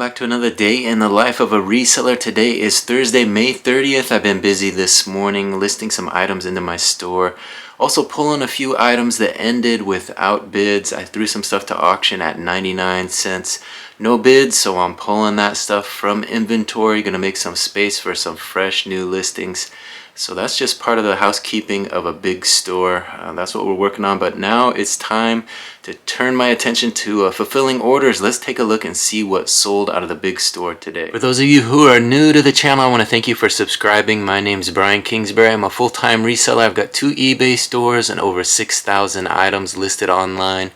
back to another day in the life of a reseller. Today is Thursday, May 30th. I've been busy this morning listing some items into my store. Also pulling a few items that ended without bids. I threw some stuff to auction at 99 cents. No bids, so I'm pulling that stuff from inventory. Gonna make some space for some fresh new listings. So that's just part of the housekeeping of a big store. That's what we're working on. But now it's time to turn my attention to fulfilling orders. Let's take a look and see what sold out of the big store today. For those of you who are new to the channel, I want to thank you for subscribing. My name's Brian Kingsbury. I'm a full-time reseller. I've got 2 eBay stores and over 6,000 items listed online.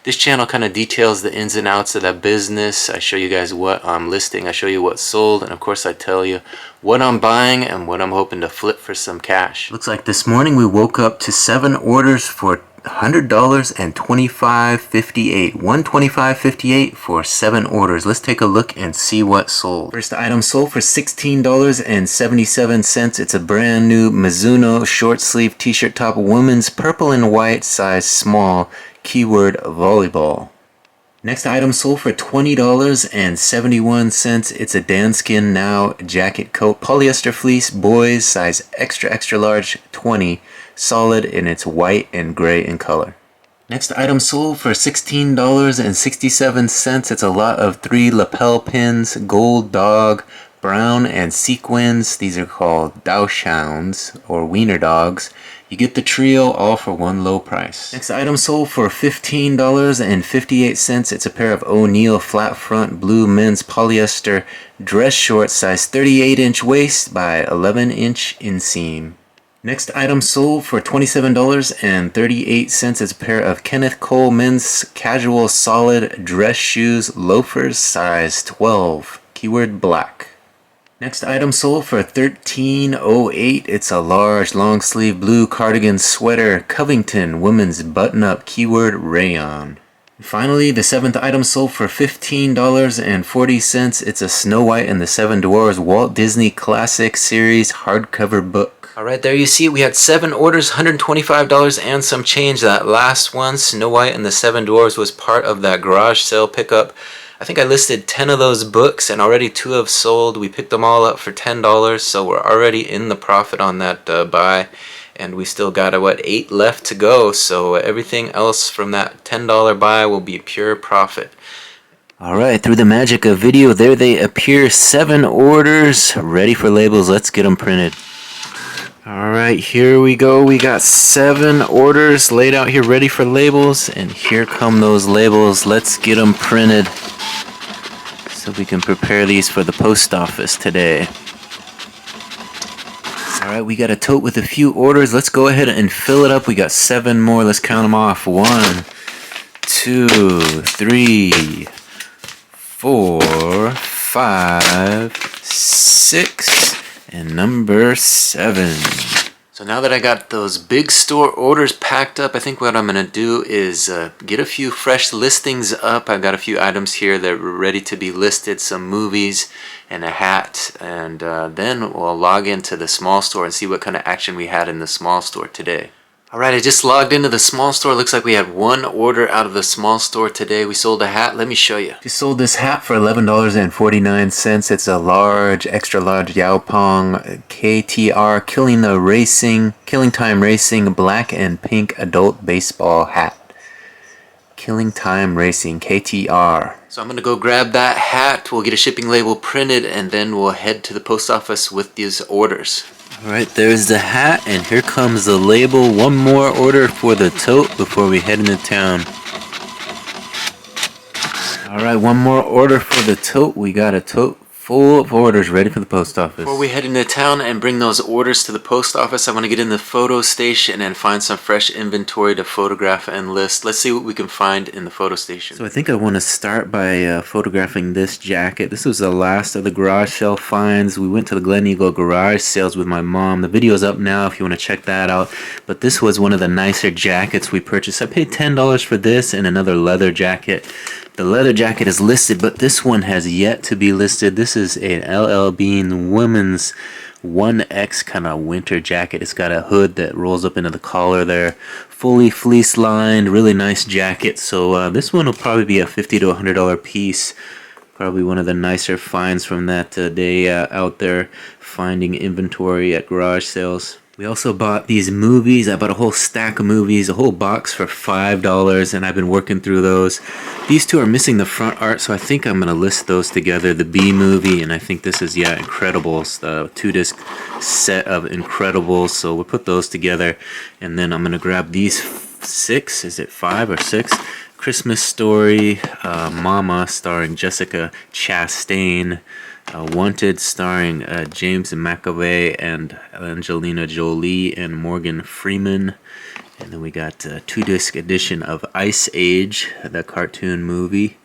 This channel kind of details the ins and outs of that business. I show you guys what I'm listing, I show you what sold, and of course I tell you what I'm buying and what I'm hoping to flip for some cash. Looks like this morning we woke up to 7 orders for $100 and $25.58. $125.58 for 7 orders. Let's take a look and see what sold. First item sold for $16.77. It's a brand new Mizuno short sleeve t-shirt top, women's purple and white, size small, keyword volleyball. Next item sold for $20.71. It's a Danskin Now jacket coat, polyester fleece, boys, size extra large, 20, solid, and it's white and gray in color. Next item sold for $16.67. It's a lot of 3 lapel pins, gold dog, brown and sequins. These are called Dachshunds or Wiener dogs. You get the trio all for one low price. Next item sold for $15.58. It's a pair of O'Neill flat front blue men's polyester dress shorts, size 38-inch waist by 11-inch inseam. Next item sold for $27.38. It's a pair of Kenneth Cole men's casual solid dress shoes, loafers, size 12, keyword black. Next item sold for $13.08. It's a large long sleeve blue cardigan sweater, Covington women's button up, keyword rayon. Finally, the 7th item sold for $15.40. It's a Snow White and the 7 Dwarfs Walt Disney Classic Series hardcover book. Alright, there you see we had 7 orders, $125 and some change. That last one, Snow White and the 7 Dwarfs, was part of that garage sale pickup. I think I listed 10 of those books and already 2 have sold. We picked them all up for $10, so we're already in the profit on that buy. And we still got, 8 left to go, so everything else from that $10 buy will be pure profit. Alright, through the magic of video, there they appear. 7 orders, ready for labels. Let's get them printed. Alright, here we go. We got 7 orders laid out here ready for labels, and here come those labels. Let's get them printed so we can prepare these for the post office today. Alright, we got a tote with a few orders. Let's go ahead and fill it up. We got 7 more. Let's count them off. 1, 2, 3, 4, 5, 6, and number 7. So now that I got those big store orders packed up, I think what I'm going to do is get a few fresh listings up. I've got a few items here that are ready to be listed, some movies and a hat, and then we'll log into the small store and see what kind of action we had in the small store today. Alright, I just logged into the small store. Looks like we had 1 order out of the small store today. We sold a hat. Let me show you. We sold this hat for $11.49. It's a large, extra large Yaopong KTR Killing Time Racing black and pink adult baseball hat. Killing Time Racing KTR. So I'm going to go grab that hat. We'll get a shipping label printed and then we'll head to the post office with these orders. Alright, there's the hat, and here comes the label. 1 more order for the tote before we head into town. Alright, 1 more order for the tote. We got a tote full of orders ready for the post office. Before we head into town and bring those orders to the post office, I want to get in the photo station and find some fresh inventory to photograph and list. Let's see what we can find in the photo station. So I think I want to start by photographing this jacket. This was the last of the garage sale finds. We went to the Glen Eagle garage sales with my mom. The video is up now if you want to check that out. But this was one of the nicer jackets we purchased. I paid $10 for this and another leather jacket. The leather jacket is listed, but this one has yet to be listed. This is an LL Bean women's 1X kind of winter jacket. It's got a hood that rolls up into the collar there. Fully fleece lined, really nice jacket. So this one will probably be a $50 to $100 piece. Probably one of the nicer finds from that day out there finding inventory at garage sales. We also bought these movies. I bought a whole stack of movies, a whole box for $5, and I've been working through those. These two are missing the front art, so I think I'm going to list those together. The B movie, and I think this is, yeah, Incredibles, the 2-disc set of Incredibles, so we'll put those together. And then I'm going to grab these 6, is it 5 or 6? Christmas Story, Mama, starring Jessica Chastain, Wanted, starring James McAvoy and Angelina Jolie and Morgan Freeman. And then we got a 2-disc edition of Ice Age, the cartoon movie.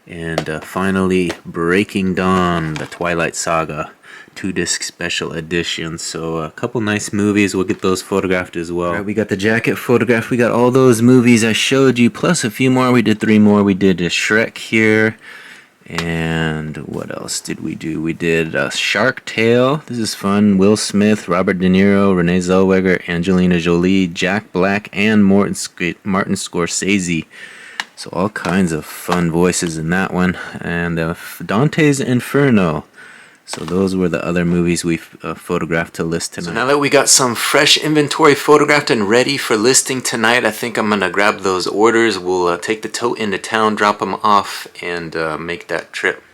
And finally, Breaking Dawn, the Twilight Saga, 2-disc special edition. So a couple nice movies. We'll get those photographed as well. All right, we got the jacket photographed. We got all those movies I showed you, plus a few more. We did 3 more. We did Shrek here. And what else did we do? We did Shark Tale. This is fun. Will Smith, Robert De Niro, Renee Zellweger, Angelina Jolie, Jack Black, and Martin Scorsese. So all kinds of fun voices in that one. And Dante's Inferno. So those were the other movies we photographed to list tonight. So now that we got some fresh inventory photographed and ready for listing tonight, I think I'm going to grab those orders. We'll take the tote into town, drop them off, and make that trip.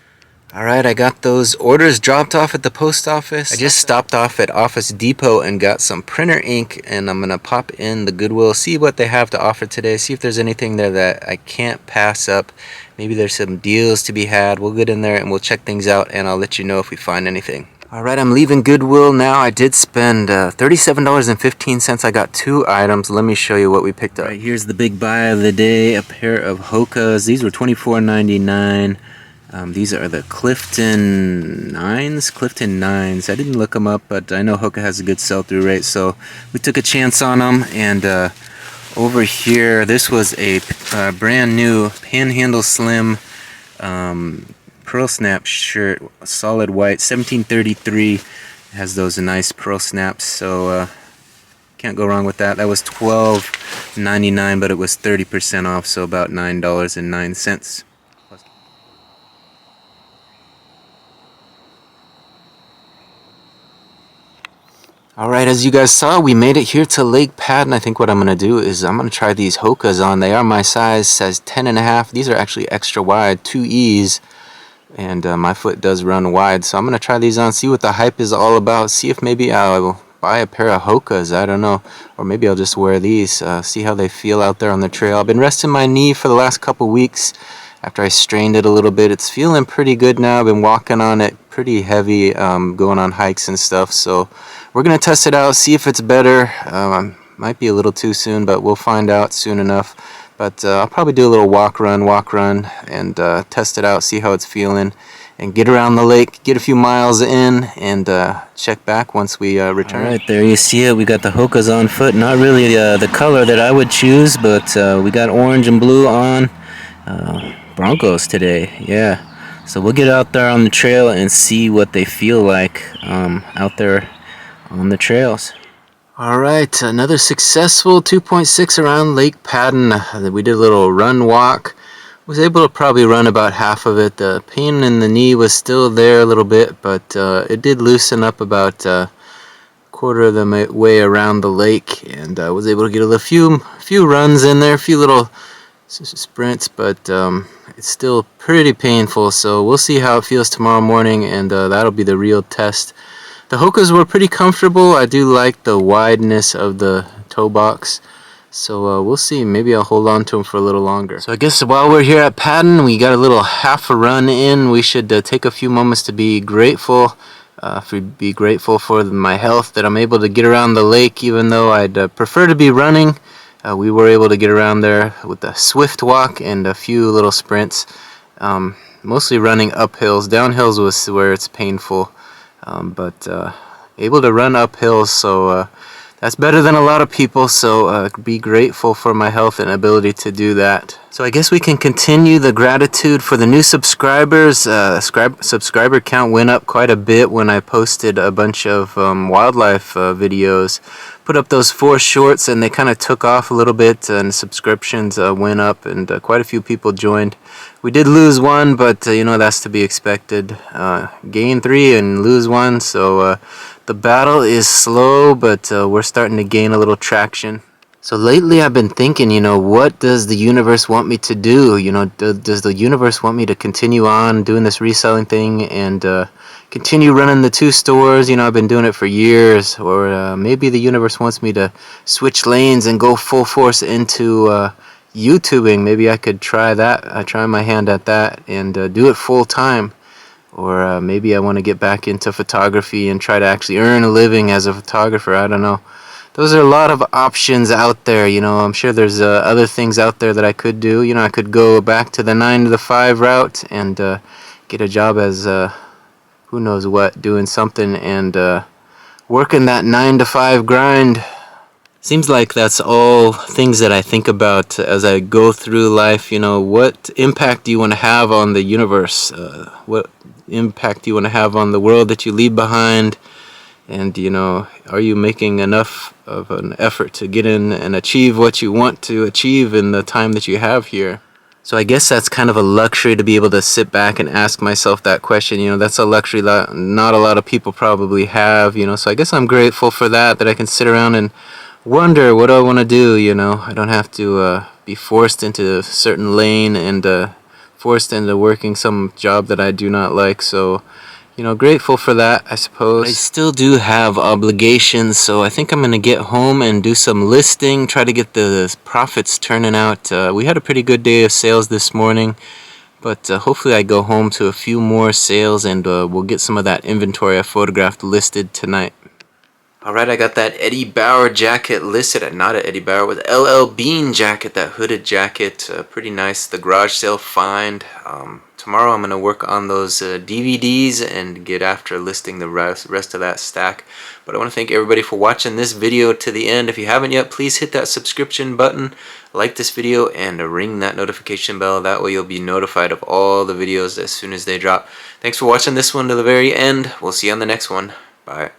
Alright, I got those orders dropped off at the post office. I just stopped off at Office Depot and got some printer ink, and I'm going to pop in the Goodwill, see what they have to offer today, see if there's anything there that I can't pass up. Maybe there's some deals to be had. We'll get in there and we'll check things out, and I'll let you know if we find anything. Alright, I'm leaving Goodwill now. I did spend $37.15. I got 2 items. Let me show you what we picked up. Right, here's the big buy of the day, a pair of Hokas. These were $24.99. These are the Clifton 9s. I didn't look them up, but I know Hoka has a good sell-through rate, so we took a chance on them. And over here, this was a brand new Panhandle Slim pearl snap shirt, solid white, 1733. It has those nice pearl snaps, so can't go wrong with that. That was $12.99, but it was 30% off, so about $9.09. Alright, as you guys saw, we made it here to Lake Patton. I think what I'm going to do is I'm going to try these Hokas on. They are my size 10.5. These are actually extra wide, 2Es, and my foot does run wide. So I'm going to try these on, see what the hype is all about, see if maybe I'll buy a pair of Hokas, I don't know. Or maybe I'll just wear these, see how they feel out there on the trail. I've been resting my knee for the last couple weeks after I strained it a little bit. It's feeling pretty good now. I've been walking on it pretty heavy, going on hikes and stuff. So we're going to test it out, see if it's better. Might be a little too soon, but we'll find out soon enough. But I'll probably do a little walk run, and test it out, see how it's feeling, and get around the lake, get a few miles in, and check back once we return. All right, there you see it. We got the Hokas on foot. Not really the color that I would choose, but we got orange and blue on. Broncos today, yeah. So we'll get out there on the trail and see what they feel like out there on the trails. Alright, another successful 2.6 around Lake Patton. We did a little run walk. Was able to probably run about half of it. The pain in the knee was still there a little bit, but it did loosen up about a quarter of the way around the lake, and I was able to get a few runs in there, a few little sprints, but it's still pretty painful. So we'll see how it feels tomorrow morning, and that'll be the real test. The Hokas were pretty comfortable. I do like the wideness of the toe box, so we'll see. Maybe I'll hold on to them for a little longer. So I guess while we're here at Patton, we got a little half a run in. We should take a few moments to be grateful. For my health, that I'm able to get around the lake, even though I'd prefer to be running. We were able to get around there with a swift walk and a few little sprints, mostly running up hills. Down hills was where it's painful, but able to run up hills, so that's better than a lot of people, so be grateful for my health and ability to do that. So I guess we can continue the gratitude for the new subscribers. Subscriber count went up quite a bit when I posted a bunch of wildlife videos. put up those 4 shorts, and they kind of took off a little bit, and subscriptions went up, and quite a few people joined. We did lose 1, but you know, that's to be expected. Gain 3 and lose 1, so the battle is slow, but we're starting to gain a little traction. So lately I've been thinking, you know, what does the universe want me to do? You know, does the universe want me to continue on doing this reselling thing and continue running the 2 stores? You know, I've been doing it for years. Or maybe the universe wants me to switch lanes and go full force into YouTubing. Maybe I could try that. I try my hand at that and do it full time. Or maybe I want to get back into photography and try to actually earn a living as a photographer. I don't know. Those are a lot of options out there, you know. I'm sure there's other things out there that I could do. You know, I could go back to the 9 to 5 route and get a job as who knows what, doing something and working that 9 to 5 grind. Seems like that's all things that I think about as I go through life. You know, what impact do you want to have on the universe? What impact do you want to have on the world that you leave behind? And, you know, are you making enough of an effort to get in and achieve what you want to achieve in the time that you have here? So I guess that's kind of a luxury to be able to sit back and ask myself that question. You know, that's a luxury that not a lot of people probably have, you know. So I guess I'm grateful for that I can sit around and wonder, what do I want to do, you know. I don't have to be forced into a certain lane and forced into working some job that I do not like. So, you know, grateful for that, I suppose. But I still do have obligations, so I think I'm going to get home and do some listing, try to get the profits turning out. We had a pretty good day of sales this morning, but hopefully I go home to a few more sales and we'll get some of that inventory I photographed listed tonight. Alright, I got that Eddie Bauer jacket listed at, not at Eddie Bauer, with LL Bean jacket, that hooded jacket, pretty nice, the garage sale find. Tomorrow I'm going to work on those DVDs and get after listing the rest of that stack. But I want to thank everybody for watching this video to the end. If you haven't yet, please hit that subscription button, like this video, and ring that notification bell. That way you'll be notified of all the videos as soon as they drop. Thanks for watching this one to the very end. We'll see you on the next one. Bye.